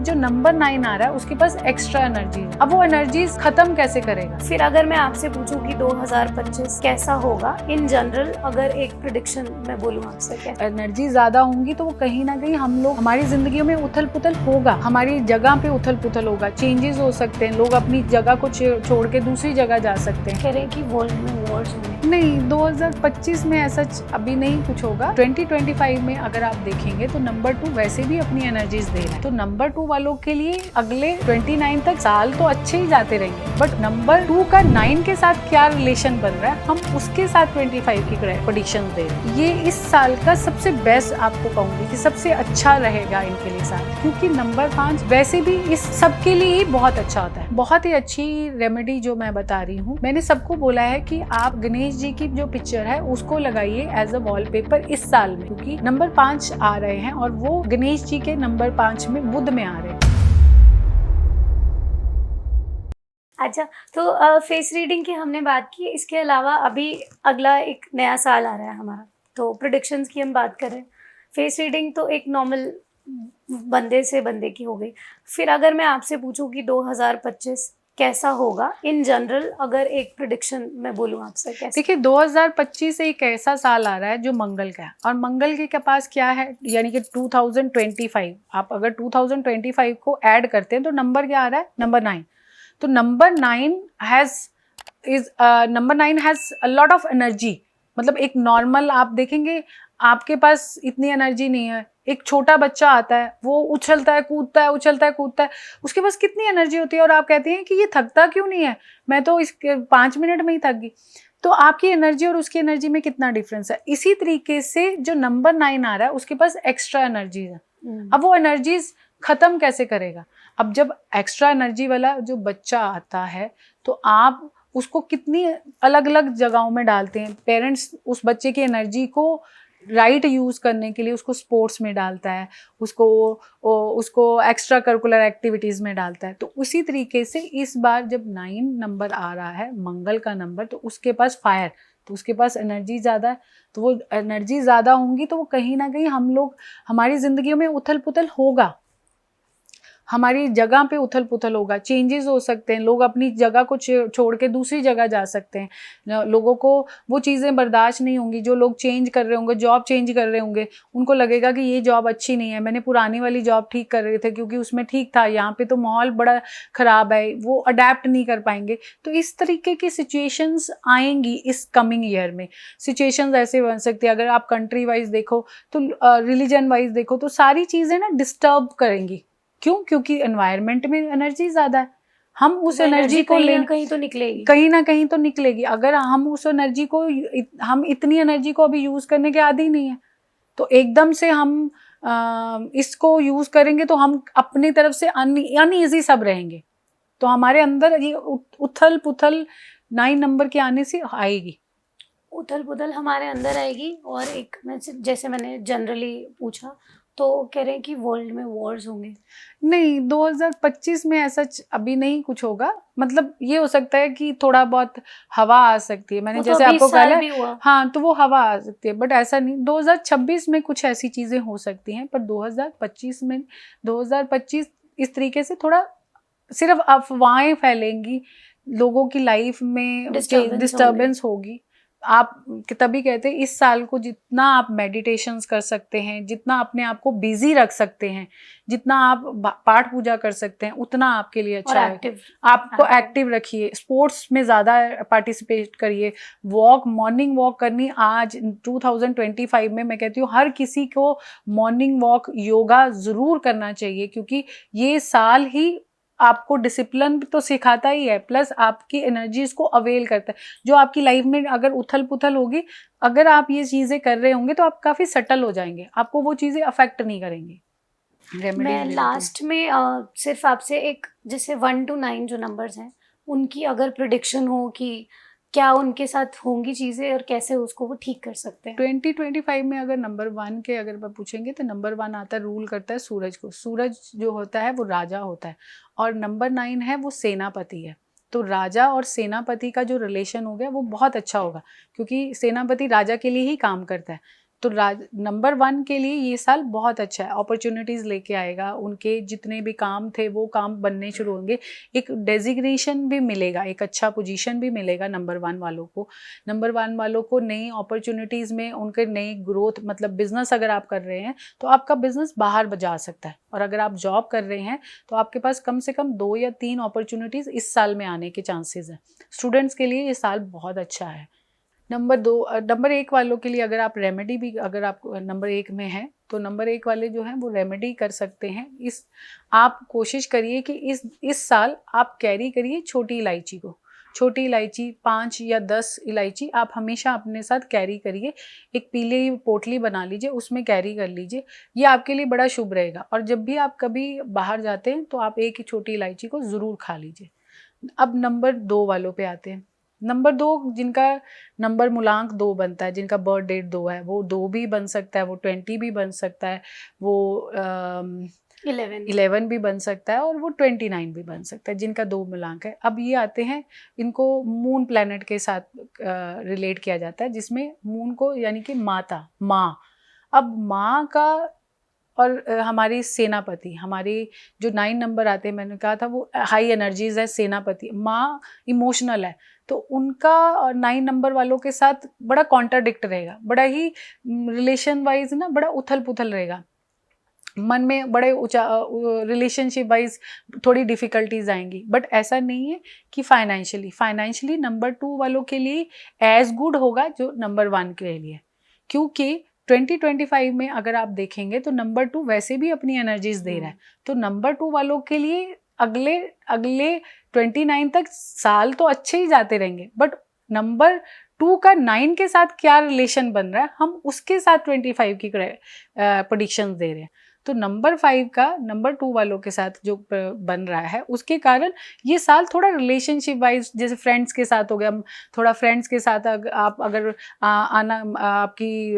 जो नंबर 9 आ रहा है उसके पास एक्स्ट्रा एनर्जी है। अब वो एनर्जीज खत्म कैसे करेगा? फिर अगर मैं आपसे पूछूं कि 2025 कैसा होगा इन जनरल, अगर एक प्रिडिक्शन मैं बोलूं आपसे, क्या एनर्जी ज्यादा होंगी तो वो कहीं ना कहीं हम लोग, हमारी जिंदगियों में उथल पुथल होगा, हमारी जगह पे उथल पुथल होगा, चेंजेस हो सकते हैं, लोग अपनी जगह को छोड़ के दूसरी जगह जा सकते हैं। कह रहे हैं कि वर्ल्ड में वॉर्स होंगे? नहीं, 2025 में ऐसा अभी नहीं कुछ होगा। 2025 में अगर आप देखेंगे तो नंबर 2 वैसे भी अपनी एनर्जीज दे रहा है, तो नंबर 2 वालों के लिए अगले 29 तक साल तो अच्छे ही जाते रहेंगे, बट नंबर 2 का 9 के साथ क्या रिलेशन बन रहा है, हम उसके साथ 25 की प्रेडिक्शन दे रहे हैं। ये इस साल का सबसे बेस्ट आपको कहूंगी कि सबसे अच्छा रहेगा इनके लिए साल, क्योंकि नंबर 5 वैसे भी इस सबके लिए ही बहुत अच्छा होता है। बहुत ही अच्छी रेमेडी जो मैं बता रही हूँ, मैंने सबको बोला है कि आप गणेश जी की जो पिक्चर है उसको लगाइए एज अ वॉलपेपर इस साल में, क्योंकि नंबर 5 आ रहे हैं और वो गणेश जी के नंबर 5 में बुध में आ रहे हैं। अच्छा, तो फेस रीडिंग की हमने बात की, इसके अलावा अभी अगला एक नया साल आ रहा है हमारा, तो प्रेडिक्शंस की हम बात करें। फेस रीडिंग तो एक नॉर्मल बंदे से बंदे की हो गई। फिर अगर मैं आपसे पूछूं कि 2025 कैसा होगा इन जनरल, अगर एक प्रेडिक्शन मैं बोलूं आपसे, कैसा? देखिए, 2025 एक ऐसा साल आ रहा है जो मंगल का है, और मंगल के पास क्या है, यानी कि 2025, आप अगर 2025 को ऐड करते हैं तो नंबर क्या आ रहा है, नंबर 9। तो number 9 has a lot of energy. मतलब एक नॉर्मल आप देखेंगे, आपके पास इतनी एनर्जी नहीं है। एक छोटा बच्चा आता है, वो उछलता है कूदता है, उछलता है कूदता है, उसके पास कितनी एनर्जी होती है, और आप कहते हैं कि ये थकता क्यों नहीं है, मैं तो इसके 5 मिनट में ही थक गई। तो आपकी एनर्जी और उसकी एनर्जी में कितना डिफरेंस है। इसी तरीके से जो नंबर 9 आ रहा है उसके पास एक्स्ट्रा एनर्जी है। अब वो एनर्जीज खत्म कैसे करेगा? अब जब एक्स्ट्रा एनर्जी वाला जो बच्चा आता है तो आप उसको कितनी अलग अलग जगहों में डालते हैं। पेरेंट्स उस बच्चे की एनर्जी को राइट यूज करने के लिए उसको स्पोर्ट्स में डालता है, उसको एक्स्ट्रा करिकुलर एक्टिविटीज में डालता है। तो उसी तरीके से इस बार जब 9 नंबर आ रहा है, मंगल का नंबर, तो उसके पास फायर, तो उसके पास एनर्जी ज़्यादा है। तो वो एनर्जी ज़्यादा होंगी तो वो कहीं ना कहीं हम लोग, हमारी ज़िंदगियों में उथल पुथल होगा, हमारी जगह पे उथल पुथल होगा, चेंजेस हो सकते हैं, लोग अपनी जगह को छोड़ के दूसरी जगह जा सकते हैं। लोगों को वो चीज़ें बर्दाश्त नहीं होंगी, जो लोग चेंज कर रहे होंगे, जॉब चेंज कर रहे होंगे, उनको लगेगा कि ये जॉब अच्छी नहीं है, मैंने पुरानी वाली जॉब ठीक कर रहे थे क्योंकि उसमें ठीक था, यहाँ पे तो माहौल बड़ा ख़राब है, वो अडेप्ट नहीं कर पाएंगे। तो इस तरीके की सिचुएशंस आएंगी इस कमिंग ईयर में। सिचुएशंस ऐसे बन सकती है, अगर आप कंट्री वाइज देखो तो रिलीजन वाइज देखो तो सारी चीज़ें ना डिस्टर्ब करेंगी। क्यों? क्योंकि एनवायरनमेंट में एनर्जी ज्यादा है, हम उस एनर्जी को कहीं ना कहीं तो निकलेगी, कहीं ना कहीं तो निकलेगी। अगर हम उस एनर्जी को, हम इतनी एनर्जी को अभी यूज करने के आदी नहीं है, तो एकदम से हम इसको यूज करेंगे तो हम अपनी तरफ से अनईजी सब रहेंगे। तो हमारे अंदर ये उथल पुथल 9 नंबर के आने से आएगी। उथल पुथल हमारे अंदर आएगी। और एक जैसे मैंने जनरली पूछा, तो कह रहे हैं कि वर्ल्ड में वॉर्स होंगे? नहीं, 2025 में ऐसा अभी नहीं कुछ होगा। मतलब ये हो सकता है कि थोड़ा बहुत हवा आ सकती है, मैंने जैसे आपको कहा, हाँ, तो वो हवा आ सकती है, बट ऐसा नहीं। 2026 में कुछ ऐसी चीजें हो सकती हैं, पर 2025 इस तरीके से थोड़ा सिर्फ अफवाहें फैलेंगी, लोगों की लाइफ में डिस्टर्बेंस होगी। आप तभी कहते हैं इस साल को जितना आप मेडिटेशंस कर सकते हैं, जितना अपने आप को बिजी रख सकते हैं, जितना आप पाठ पूजा कर सकते हैं, उतना आपके लिए अच्छा है। आपको एक्टिव रखिए, स्पोर्ट्स में ज़्यादा पार्टिसिपेट करिए, मॉर्निंग वॉक करनी। आज 2025 में मैं कहती हूँ हर किसी को मॉर्निंग वॉक, योगा ज़रूर करना चाहिए, क्योंकि ये साल ही आपको डिसिप्लिन तो सिखाता ही है, प्लस आपकी एनर्जीज को अवेल करता है। जो आपकी लाइफ में अगर उथल पुथल होगी, अगर आप ये चीज़ें कर रहे होंगे तो आप काफ़ी सेटल हो जाएंगे, आपको वो चीज़ें अफेक्ट नहीं करेंगी। मैं लास्ट में सिर्फ आपसे एक, जैसे 1 to 9 जो नंबर्स हैं, उनकी अगर प्रिडिक्शन हो कि क्या उनके साथ होंगी चीज़ें और कैसे उसको वो ठीक कर सकते हैं। 2025 में अगर नंबर 1 के अगर आप पूछेंगे तो नंबर 1 आता है, रूल करता है सूरज को। सूरज जो होता है वो राजा होता है, और नंबर 9 है वो सेनापति है। तो राजा और सेनापति का जो रिलेशन हो गया वो बहुत अच्छा होगा, क्योंकि सेनापति राजा के लिए ही काम करता है। तो नंबर 1 के लिए ये साल बहुत अच्छा है, अपॉर्चुनिटीज़ लेके आएगा, उनके जितने भी काम थे वो काम बनने शुरू होंगे, एक डेजिग्नेशन भी मिलेगा, एक अच्छा पोजीशन भी मिलेगा नंबर 1 वालों को। नंबर 1 वालों को नई अपॉर्चुनिटीज़ में उनके नई ग्रोथ, मतलब बिजनेस अगर आप कर रहे हैं तो आपका बिजनेस बाहर जा सकता है, और अगर आप जॉब कर रहे हैं तो आपके पास कम से कम 2 या 3 अपॉर्चुनिटीज़ इस साल में आने के चांसेस हैं। स्टूडेंट्स के लिए ये साल बहुत अच्छा है। नंबर 1 वालों के लिए अगर आप रेमेडी भी, अगर आप नंबर 1 में हैं तो नंबर 1 वाले जो हैं वो रेमेडी कर सकते हैं। आप कोशिश करिए कि इस साल आप कैरी करिए छोटी इलायची को, छोटी इलायची 5 या 10 इलायची आप हमेशा अपने साथ कैरी करिए, एक पीली पोटली बना लीजिए, उसमें कैरी कर लीजिए, ये आपके लिए बड़ा शुभ रहेगा। और जब भी आप कभी बाहर जाते हैं तो आप एक ही छोटी इलायची को ज़रूर खा लीजिए। अब नंबर 2 वालों पे आते हैं। नंबर 2 जिनका नंबर मूलांक 2 बनता है, जिनका बर्थ डेट 2 है, वो 2 भी बन सकता है, वो 20 भी बन सकता है, वो 11 भी बन सकता है, और वो 29 भी बन सकता है, जिनका 2 मूलांक है। अब ये आते हैं, इनको मून प्लैनेट के साथ रिलेट किया जाता है, जिसमें मून को यानी कि माता, माँ। अब माँ का और हमारी सेनापति, हमारी जो 9 नंबर आते हैं, मैंने कहा था वो हाई एनर्जीज है, सेनापति, माँ इमोशनल है, तो उनका 9 नंबर वालों के साथ बड़ा कॉन्ट्राडिक्ट रहेगा, बड़ा ही रिलेशन वाइज ना बड़ा उथल पुथल रहेगा, मन में बड़े रिलेशनशिप वाइज थोड़ी डिफ़िकल्टीज आएंगी। बट ऐसा नहीं है कि फाइनेंशियली नंबर 2 वालों के लिए एज गुड होगा जो नंबर 1 के लिए, क्योंकि 2025 में अगर आप देखेंगे तो नंबर 2 वैसे भी अपनी एनर्जीज दे रहा है, तो नंबर 2 वालों के लिए अगले 29 तक साल तो अच्छे ही जाते रहेंगे, बट नंबर 2 का 9 के साथ क्या रिलेशन बन रहा है, हम उसके साथ 25 की प्रेडिक्शंस दे रहे हैं। तो नंबर 5 का नंबर 2 वालों के साथ जो बन रहा है, उसके कारण ये साल थोड़ा रिलेशनशिप वाइज, जैसे फ्रेंड्स के साथ हो गया, थोड़ा फ्रेंड्स के साथ आप अगर आपकी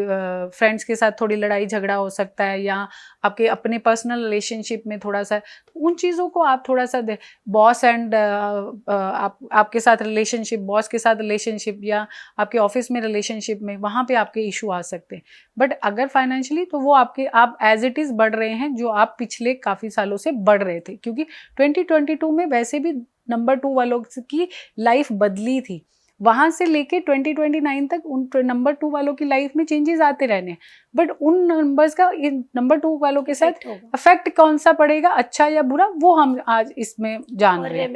फ्रेंड्स के साथ थोड़ी लड़ाई झगड़ा हो सकता है, या आपके अपने पर्सनल रिलेशनशिप में थोड़ा सा, तो उन चीज़ों को आप थोड़ा सा बॉस एंड आपके साथ रिलेशनशिप, बॉस के साथ रिलेशनशिप, या आपके ऑफिस में रिलेशनशिप में, वहाँ पे आपके इशू आ सकते हैं। बट अगर फाइनेंशियली तो वो आप एज इट इज़ बढ़ रहे हैं, जो आप पिछले काफ़ी सालों से बढ़ रहे थे, क्योंकि 2022 में वैसे भी नंबर 2 वालों की लाइफ बदली थी, वहाँ से लेके 2029 तक उन नंबर 2 वालों की लाइफ में चेंजेस आते रहने, बट उन नंबर्स का नंबर 2 वालों के साथ इफेक्ट कौन सा पड़ेगा, अच्छा या बुरा, वो हम आज इसमें जान रहे हैं।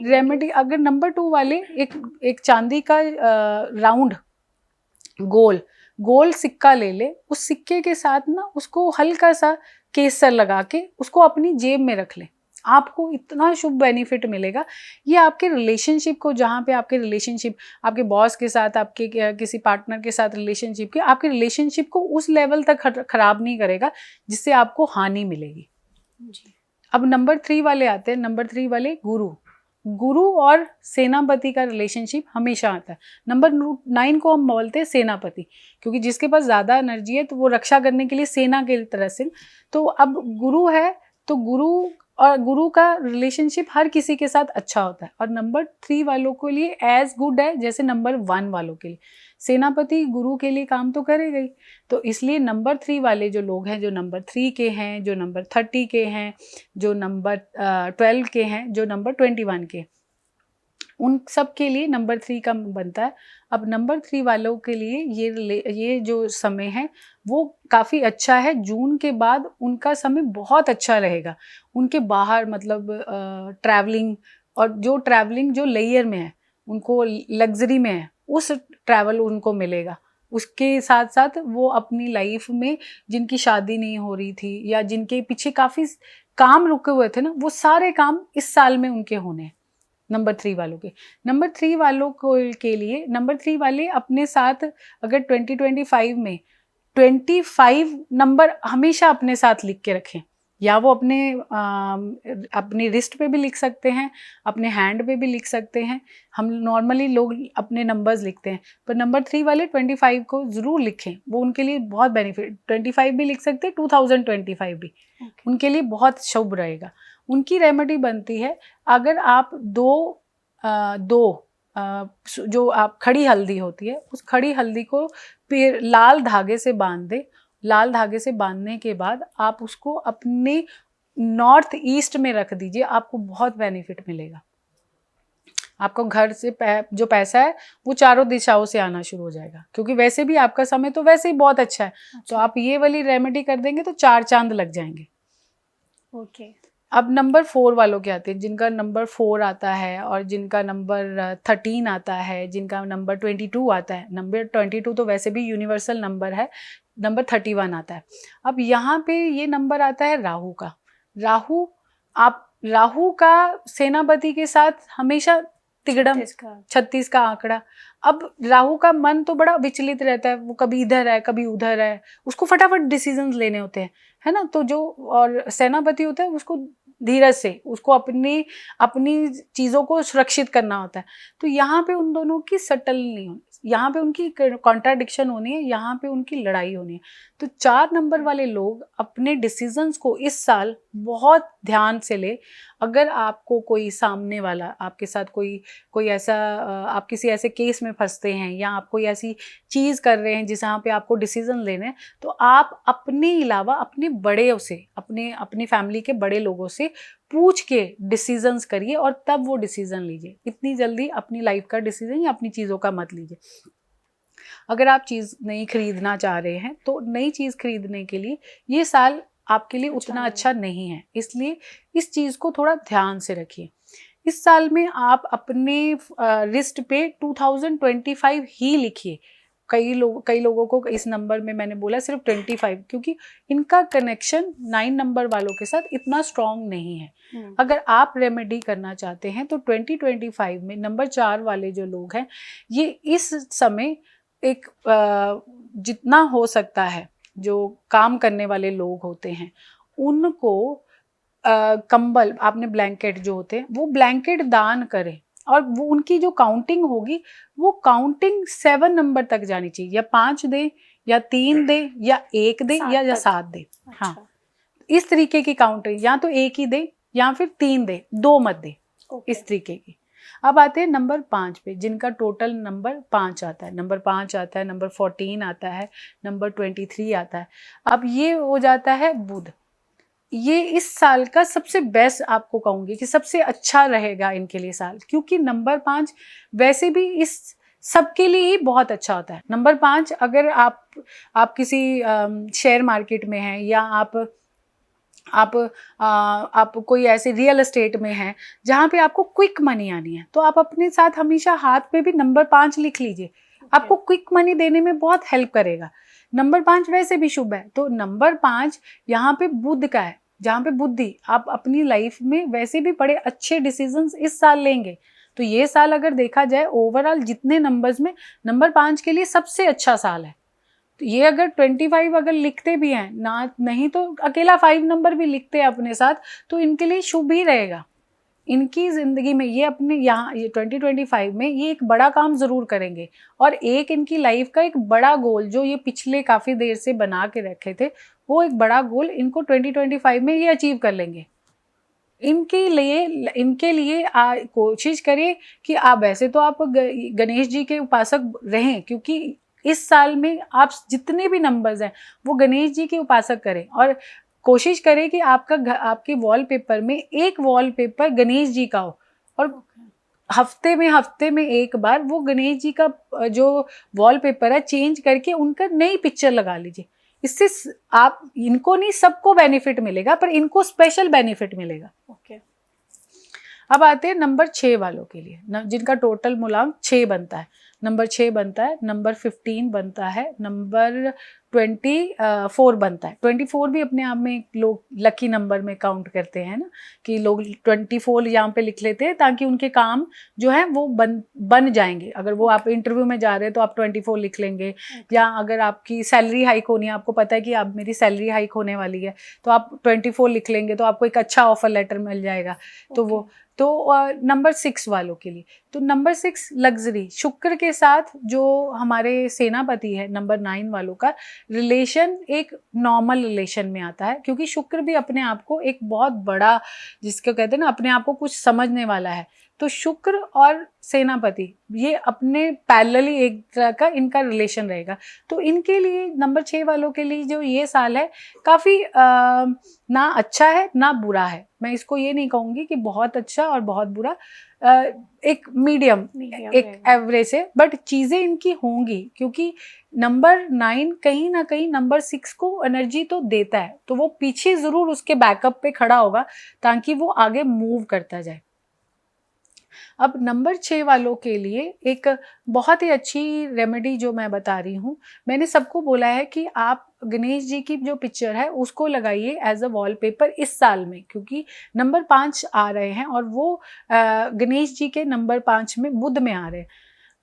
रेमेडी, अगर नंबर 2 वाले एक चांदी का राउंड गोल सिक्का ले ले, उस सिक्के के साथ ना उसको हल्का सा केसर लगा के उसको अपनी जेब में रख ले, आपको इतना शुभ बेनिफिट मिलेगा। ये आपके रिलेशनशिप को, जहाँ पे आपके रिलेशनशिप आपके बॉस के साथ, आपके किसी पार्टनर के साथ रिलेशनशिप के, आपके रिलेशनशिप को उस लेवल तक खराब नहीं करेगा जिससे आपको हानि मिलेगी जी। अब नंबर 3 वाले आते हैं। नंबर 3 वाले गुरु और सेनापति का रिलेशनशिप हमेशा आता है। नंबर 9 को हम बोलते हैं सेनापति, क्योंकि जिसके पास ज़्यादा एनर्जी है तो वो रक्षा करने के लिए सेना की तरह से, तो अब गुरु है तो गुरु का रिलेशनशिप हर किसी के साथ अच्छा होता है, और नंबर 3 वालों के लिए एज गुड है जैसे नंबर 1 वालों के लिए। सेनापति गुरु के लिए काम तो करेगा ही, तो इसलिए नंबर 3 वाले जो लोग हैं, जो नंबर 3 के हैं, जो नंबर 30 के हैं, जो नंबर 12 के हैं, जो नंबर 21 के, उन सब के लिए नंबर 3 का बनता है। अब नंबर 3 वालों के लिए ये जो समय है वो काफ़ी अच्छा है। जून के बाद उनका समय बहुत अच्छा रहेगा। उनके बाहर मतलब ट्रैवलिंग, और जो ट्रैवलिंग जो लेयर में है, उनको लग्जरी में है, उस ट्रैवल उनको मिलेगा। उसके साथ साथ वो अपनी लाइफ में जिनकी शादी नहीं हो रही थी, या जिनके पीछे काफ़ी काम रुके हुए थे ना, वो सारे काम इस साल में उनके होने हैं। नंबर 3 वालों के, नंबर 3 वालों को के लिए, नंबर 3 वाले अपने साथ अगर 2025 में 25 नंबर हमेशा अपने साथ लिख के रखें, या वो अपनी रिस्ट पे भी लिख सकते हैं, अपने हैंड पे भी लिख सकते हैं। हम नॉर्मली लोग अपने नंबर्स लिखते हैं, पर नंबर 3 वाले 25 को ज़रूर लिखें, वो उनके लिए बहुत बेनिफिट। 25 भी लिख सकते हैं, 2025 भी उनके लिए बहुत शुभ रहेगा। उनकी रेमेडी बनती है, अगर आप दो जो आप खड़ी हल्दी होती है, उस खड़ी हल्दी को फिर लाल धागे से बांध दे। लाल धागे से बांधने के बाद आप उसको अपने नॉर्थ ईस्ट में रख दीजिए, आपको बहुत बेनिफिट मिलेगा। आपको घर से जो पैसा है वो चारों दिशाओं से आना शुरू हो जाएगा, क्योंकि वैसे भी आपका समय तो वैसे ही बहुत अच्छा है। तो आप ये वाली रेमेडी कर देंगे तो 4 चांद लग जाएंगे। ओके। अब नंबर 4 वालों के आते हैं, जिनका नंबर 4 आता है और जिनका नंबर 13 आता है, जिनका नंबर 22 आता है। नंबर 22 तो वैसे भी यूनिवर्सल नंबर है। नंबर 31 आता है। अब यहाँ पे ये नंबर आता है राहु का। राहु का सेनापति के साथ हमेशा तिगड़म, 36 का आंकड़ा। अब राहु का मन तो बड़ा विचलित रहता है, वो कभी इधर है कभी उधर है, उसको फटाफट डिसीजंस लेने होते हैं, है ना। तो जो और सेनापति होता है उसको धीरज से उसको अपनी चीज़ों को सुरक्षित करना होता है। तो यहाँ पे उन दोनों की सटल नहीं होनी, यहाँ पे उनकी कॉन्ट्राडिक्शन होनी है, यहाँ पे उनकी लड़ाई होनी है। तो 4 नंबर वाले लोग अपने डिसीजंस को इस साल बहुत ध्यान से ले। अगर आपको कोई सामने वाला आपके साथ कोई ऐसा आप किसी ऐसे केस में फंसते हैं या आप कोई ऐसी चीज़ कर रहे हैं जहाँ पे आपको डिसीजन लेने हैं, तो आप अपने अलावा अपने बड़े से अपनी फैमिली के बड़े लोगों से पूछ के डिसीजंस करिए और तब वो डिसीजन लीजिए। इतनी जल्दी अपनी लाइफ का डिसीजन या अपनी चीज़ों का मत लीजिए। अगर आप चीज़ नहीं खरीदना चाह रहे हैं तो नई चीज़ खरीदने के लिए ये साल आपके लिए उतना अच्छा नहीं है, इसलिए इस चीज़ को थोड़ा ध्यान से रखिए। इस साल में आप अपने रिस्ट पे 2025 ही लिखिए। कई लोगों को इस नंबर में मैंने बोला सिर्फ 25, क्योंकि इनका कनेक्शन 9 नंबर वालों के साथ इतना स्ट्रॉन्ग नहीं है। अगर आप रेमेडी करना चाहते हैं तो 2025 में नंबर 4 वाले जो लोग हैं, ये इस समय एक जितना हो सकता है, जो काम करने वाले लोग होते हैं उनको कंबल, आपने ब्लैंकेट जो होते हैं वो ब्लैंकेट दान करें। और वो उनकी जो काउंटिंग होगी वो काउंटिंग 7 नंबर तक जानी चाहिए, या 5 दे या 3 दे या 1 दे या 7 दे। हाँ, इस तरीके की काउंटिंग, या तो 1 ही दे या फिर 3 दे, 2 मत दे, इस तरीके की। अब आते हैं नंबर 5 पे, जिनका टोटल नंबर 5 आता है। नंबर 5 आता है, नंबर 14 आता है, नंबर 23 आता है। अब ये हो जाता है बुध। ये इस साल का सबसे बेस्ट आपको कहूँगी कि सबसे अच्छा रहेगा इनके लिए साल, क्योंकि नंबर 5 वैसे भी इस सबके लिए ही बहुत अच्छा होता है। नंबर 5 अगर आप किसी शेयर मार्केट में हैं या आप कोई ऐसे रियल एस्टेट में हैं जहाँ पे आपको क्विक मनी आनी है, तो आप अपने साथ हमेशा हाथ पे भी नंबर 5 लिख लीजिए। आपको क्विक मनी देने में बहुत हेल्प करेगा। नंबर 5 वैसे भी शुभ है, तो नंबर 5 यहाँ पे बुध का है, जहाँ पे बुद्धि, आप अपनी लाइफ में वैसे भी बड़े अच्छे डिसीजंस इस साल लेंगे। तो ये साल अगर देखा जाए ओवरऑल जितने नंबर्स में, नंबर 5 के लिए सबसे अच्छा साल है। तो ये अगर 25 अगर लिखते भी हैं ना, नहीं तो अकेला 5 नंबर भी लिखते हैं अपने साथ, तो इनके लिए शुभ ही रहेगा। इनकी ज़िंदगी में ये अपने यहाँ ये 2025 में ये एक बड़ा काम ज़रूर करेंगे, और एक इनकी लाइफ का एक बड़ा गोल जो ये पिछले काफ़ी देर से बना के रखे थे, वो एक बड़ा गोल इनको 2025 में ये अचीव कर लेंगे। इनके लिए कोशिश करिए कि आप, वैसे तो आप गणेश जी के उपासक रहें, क्योंकि इस साल में आप जितने भी नंबर्स हैं वो गणेश जी के उपासक करें, और कोशिश करें कि आपके वॉलपेपर में एक वॉलपेपर गणेश जी का हो, और हफ्ते में एक बार वो गणेश जी का जो वॉलपेपर है चेंज करके उनका नई पिक्चर लगा लीजिए। इससे आप इनको नहीं, सबको बेनिफिट मिलेगा, पर इनको स्पेशल बेनिफिट मिलेगा। ओके। अब आते हैं नंबर 6 वालों के लिए, जिनका टोटल मूलांक 6 बनता है। नंबर 6 बनता है, नंबर 15 बनता है, नंबर 24 बनता है। 24 भी अपने आप में लोग लकी नंबर में काउंट करते हैं ना, कि लोग 24 यहाँ पे लिख लेते हैं ताकि उनके काम जो है वो बन जाएंगे। अगर वो आप इंटरव्यू में जा रहे हैं तो आप 24 लिख लेंगे, या अगर आपकी सैलरी हाइक होनी है, आपको पता है कि आप मेरी सैलरी हाइक होने वाली है, तो आप 24 लिख लेंगे तो आपको एक अच्छा ऑफर लेटर मिल जाएगा। तो वो नंबर 6 वालों के लिए, तो नंबर 6 लग्जरी, शुक्र के साथ जो हमारे सेनापति है, नंबर 9 वालों का रिलेशन एक नॉर्मल रिलेशन में आता है, क्योंकि शुक्र भी अपने आप को एक बहुत बड़ा, जिसको कहते हैं ना, अपने आप को कुछ समझने वाला है। तो शुक्र और सेनापति ये अपने पैरेलली एक तरह का इनका रिलेशन रहेगा। तो इनके लिए नंबर 6 वालों के लिए जो ये साल है काफ़ी ना अच्छा है ना बुरा है। मैं इसको ये नहीं कहूँगी कि बहुत अच्छा और बहुत बुरा, एक मीडियम एक एवरेज है, बट चीज़ें इनकी होंगी क्योंकि नंबर 9 कहीं ना कहीं नंबर 6 को एनर्जी तो देता है, तो वो पीछे ज़रूर उसके बैकअप पे खड़ा होगा ताकि वो आगे मूव करता जाए। अब नंबर 6 वालों के लिए एक बहुत ही अच्छी रेमेडी जो मैं बता रही हूँ, मैंने सबको बोला है कि आप गणेश जी की जो पिक्चर है उसको लगाइए एज अ वॉलपेपर इस साल में, क्योंकि नंबर 5 आ रहे हैं और वो गणेश जी के नंबर 5 में बुध में आ रहे हैं।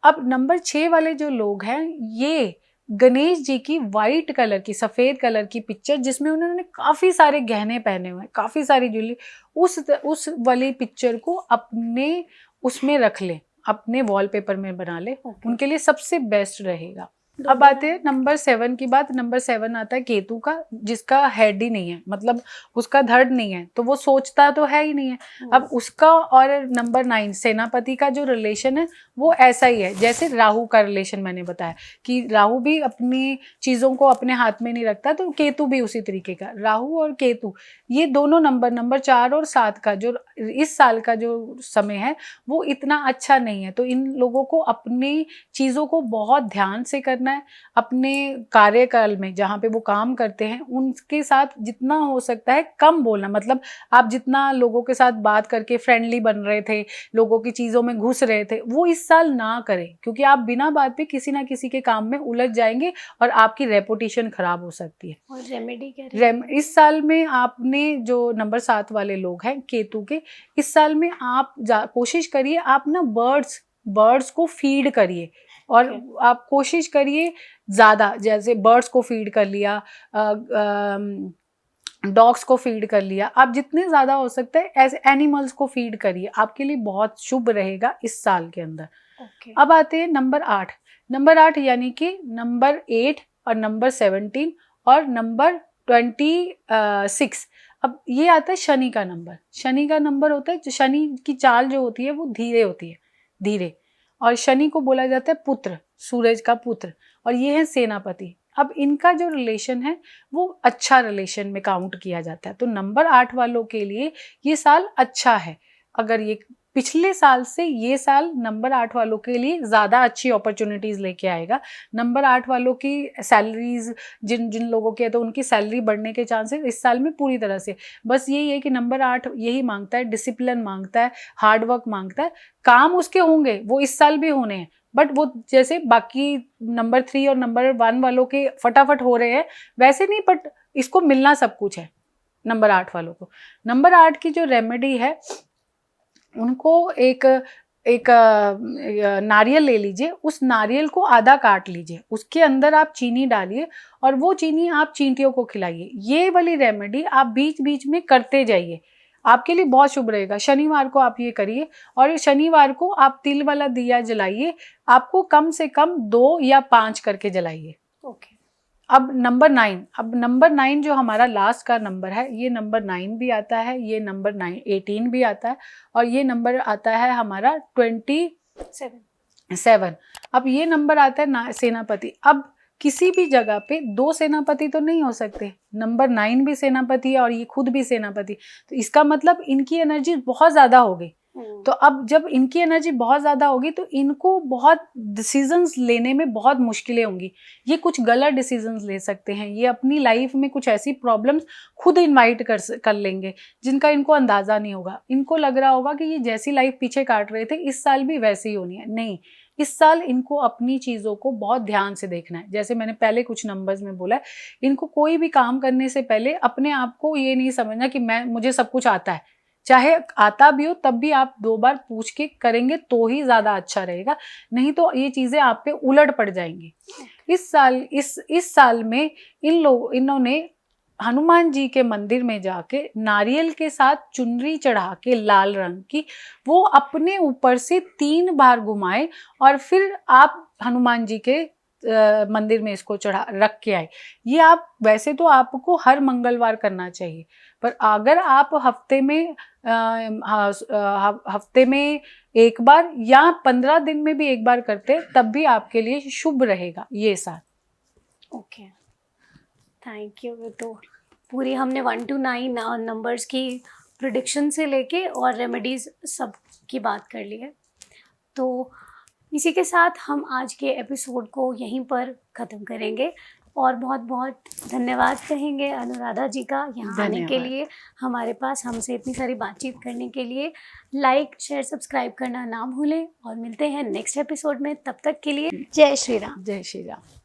अब नंबर 6 वाले जो लोग हैं ये गणेश जी की वाइट कलर की, सफ़ेद कलर की पिक्चर जिसमें उन्होंने काफ़ी सारे गहने पहने हुए हैं, काफ़ी सारी ज्वेलरी, उस वाली पिक्चर को अपने उसमें रख लें, अपने वॉलपेपर में बना लें, उनके लिए सबसे बेस्ट रहेगा। अब आते हैं नंबर 7 की बात। नंबर 7 आता है केतु का, जिसका हेड ही नहीं है, मतलब उसका धड़ नहीं है, तो वो सोचता तो है ही नहीं है। अब उसका और नंबर 9 सेनापति का जो रिलेशन है वो ऐसा ही है जैसे राहु का रिलेशन मैंने बताया कि राहु भी अपनी चीज़ों को अपने हाथ में नहीं रखता, तो केतु भी उसी तरीके का। राहु और केतु ये दोनों नंबर 4 और 7 का जो इस साल का जो समय है वो इतना अच्छा नहीं है, तो इन लोगों को अपनी चीज़ों को बहुत ध्यान से करना है। अपने कार्यकाल में जहाँ पे वो काम करते हैं उनके साथ जितना हो सकता है कम बोलना, मतलब आप जितना लोगों के साथ बात करके फ्रेंडली बन रहे थे, लोगों की चीज़ों में घुस रहे थे, वो इस साल ना करें, क्योंकि आप बिना बात पे किसी ना किसी के काम में उलझ जाएंगे और आपकी रेपुटेशन खराब हो सकती है। और रेमेडी क्या इस साल में आपने जो नंबर 7 वाले लोग हैं केतु के, इस साल में आप कोशिश करिए आप ना बर्ड्स को फीड करिए, और आप कोशिश करिए ज़्यादा, जैसे बर्ड्स को फीड कर लिया, डॉग्स को फीड कर लिया, आप जितने ज़्यादा हो सकता है ऐसे एनिमल्स को फीड करिए, आपके लिए बहुत शुभ रहेगा इस साल के अंदर। अब आते हैं नंबर 8 यानी कि नंबर 8 और नंबर 17 और नंबर 26। अब ये आता है शनि का नंबर होता है, शनि की चाल जो होती है वो धीरे होती है, धीरे, और शनि को बोला जाता है पुत्र, सूरज का पुत्र, और ये है सेनापति। अब इनका जो रिलेशन है वो अच्छा रिलेशन में काउंट किया जाता है, तो नंबर 8 वालों के लिए ये साल अच्छा है। अगर ये पिछले साल से ये साल नंबर 8 वालों के लिए ज़्यादा अच्छी अपॉर्चुनिटीज़ लेके आएगा। नंबर 8 वालों की सैलरीज जिन लोगों की है तो उनकी सैलरी बढ़ने के चांसेस इस साल में पूरी तरह से, बस यही है कि नंबर 8 यही मांगता है, डिसिप्लिन मांगता है, हार्डवर्क मांगता है। काम उसके होंगे, वो इस साल भी होने हैं, बट वो जैसे बाकी नंबर 3 और नंबर 1 वालों के फटाफट हो रहे हैं वैसे नहीं, बट इसको मिलना सब कुछ है नंबर 8 वालों को। नंबर 8 की जो रेमेडी है, उनको एक नारियल ले लीजिए, उस नारियल को आधा काट लीजिए, उसके अंदर आप चीनी डालिए और वो चीनी आप चींटियों को खिलाइए। ये वाली रेमेडी आप बीच बीच में करते जाइए, आपके लिए बहुत शुभ रहेगा। शनिवार को आप ये करिए, और शनिवार को आप तिल वाला दिया जलाइए, आपको कम से कम 2 या 5 करके जलाइए। अब नंबर 9 जो हमारा लास्ट का नंबर है, ये नंबर 9 भी आता है, ये नंबर 18 भी आता है, और ये नंबर आता है हमारा 27। अब ये नंबर आता है सेनापति। अब किसी भी जगह पे 2 सेनापति तो नहीं हो सकते, नंबर 9 भी सेनापति है और ये खुद भी सेनापति, तो इसका मतलब इनकी एनर्जी बहुत ज़्यादा हो गई। तो अब जब इनकी एनर्जी बहुत ज़्यादा होगी तो इनको बहुत डिसीजंस लेने में बहुत मुश्किलें होंगी, ये कुछ गलत डिसीजंस ले सकते हैं, ये अपनी लाइफ में कुछ ऐसी प्रॉब्लम्स खुद इनवाइट कर लेंगे जिनका इनको अंदाज़ा नहीं होगा। इनको लग रहा होगा कि ये जैसी लाइफ पीछे काट रहे थे इस साल भी वैसी ही होनी है, नहीं, इस साल इनको अपनी चीज़ों को बहुत ध्यान से देखना है। जैसे मैंने पहले कुछ नंबर्स में बोला है, इनको कोई भी काम करने से पहले अपने आप को ये नहीं समझना कि मुझे सब कुछ आता है, चाहे आता भी हो तब भी आप 2 बार पूछ के करेंगे तो ही ज़्यादा अच्छा रहेगा, नहीं तो ये चीज़ें आप पे उलट पड़ जाएंगी। इस साल में इन्होंने हनुमान जी के मंदिर में जाके नारियल के साथ चुनरी चढ़ा के लाल रंग की वो अपने ऊपर से 3 बार घुमाए, और फिर आप हनुमान जी के मंदिर में इसको रख के आए। ये आप वैसे तो आपको हर मंगलवार करना चाहिए, पर अगर आप हफ्ते में हफ्ते में एक बार या 15 दिन में भी एक बार करते, तब भी आपके लिए शुभ रहेगा ये साथ। Okay, thank you. तो पूरी हमने 1 to 9 नंबर्स की प्रिडिक्शन से लेके और रेमेडीज़ सब की बात कर ली है। तो इसी के साथ हम आज के एपिसोड को यहीं पर ख़त्म करेंगे और बहुत बहुत धन्यवाद कहेंगे अनुराधा जी का यहाँ आने के धन्यवाद। लिए, हमारे पास हमसे इतनी सारी बातचीत करने के लिए। लाइक शेयर सब्सक्राइब करना ना भूलें और मिलते हैं नेक्स्ट एपिसोड में। तब तक के लिए जय श्री राम। जय श्री राम।